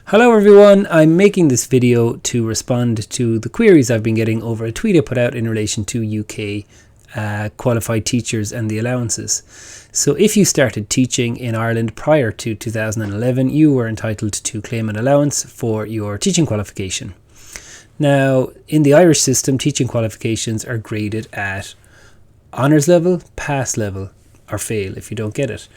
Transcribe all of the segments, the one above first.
Hello everyone, I'm making this video to respond to the queries I've been getting over a tweet I put out in relation to UK qualified teachers and the allowances. So if you started teaching in Ireland prior to 2011, you were entitled to claim an allowance for your teaching qualification. Now, in the Irish system, teaching qualifications are graded at honours level, pass level, or fail if you don't get it.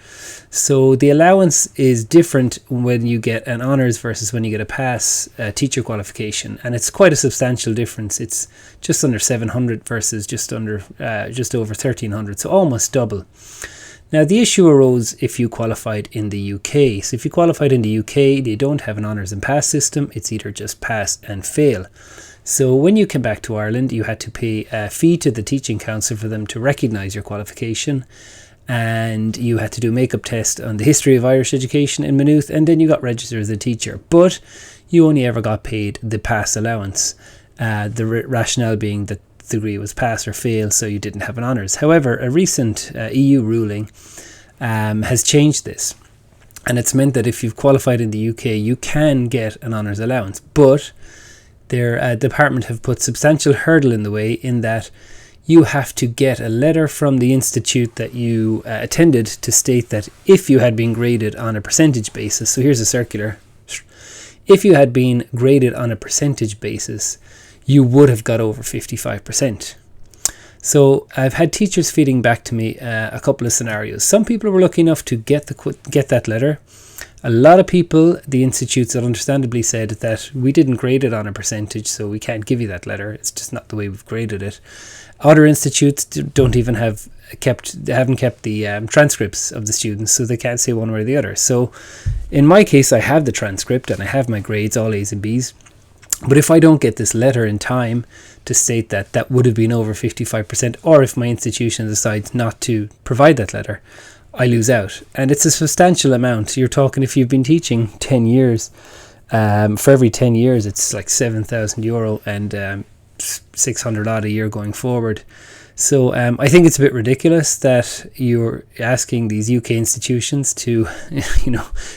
So the allowance is different when you get an honours versus when you get a pass teacher qualification, and it's quite a substantial difference. It's just under 700 versus just over 1300, so almost double. Now the issue arose if you qualified in the UK. So if you qualified in the UK, they don't have an honours and pass system. It's either just pass and fail. So when you came back to Ireland, you had to pay a fee to the teaching council for them to recognise your qualification, and you had to do a make-up test on the history of Irish education in Maynooth, and then you got registered as a teacher. But you only ever got paid the pass allowance, the rationale being that the degree was pass or fail, so you didn't have an honours. However, a recent EU ruling has changed this, and it's meant that if you've qualified in the UK, you can get an honours allowance, but their department have put substantial hurdle in the way, in that you have to get a letter from the institute that you attended to state that if you had been graded on a percentage basis, so here's a circular, if you had been graded on a percentage basis, you would have got over 55%. So I've had teachers feeding back to me a couple of scenarios. Some people were lucky enough to get that letter. A lot of people, the institutes that understandably said that we didn't grade it on a percentage, so we can't give you that letter. It's just not the way we've graded it. Other institutes don't even haven't kept the transcripts of the students, so they can't say one way or the other. So in my case, I have the transcript and I have my grades, all A's and B's. But if I don't get this letter in time to state that that would have been over 55%, or if my institution decides not to provide that letter, I lose out. And it's a substantial amount. You're talking, if you've been teaching 10 years, for every 10 years, it's like €7,000 and 600 odd a year going forward. So I think it's a bit ridiculous that you're asking these UK institutions to,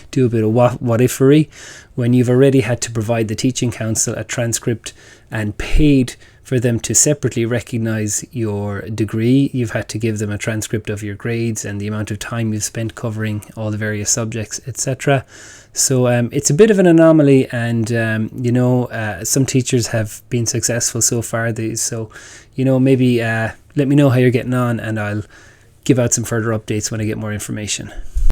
do a bit of what-ifery when you've already had to provide the teaching council a transcript and paid for them to separately recognise your degree. You've had to give them a transcript of your grades and the amount of time you've spent covering all the various subjects, etc. So it's a bit of an anomaly, and some teachers have been successful so far. Maybe let me know how you're getting on, and I'll give out some further updates when I get more information.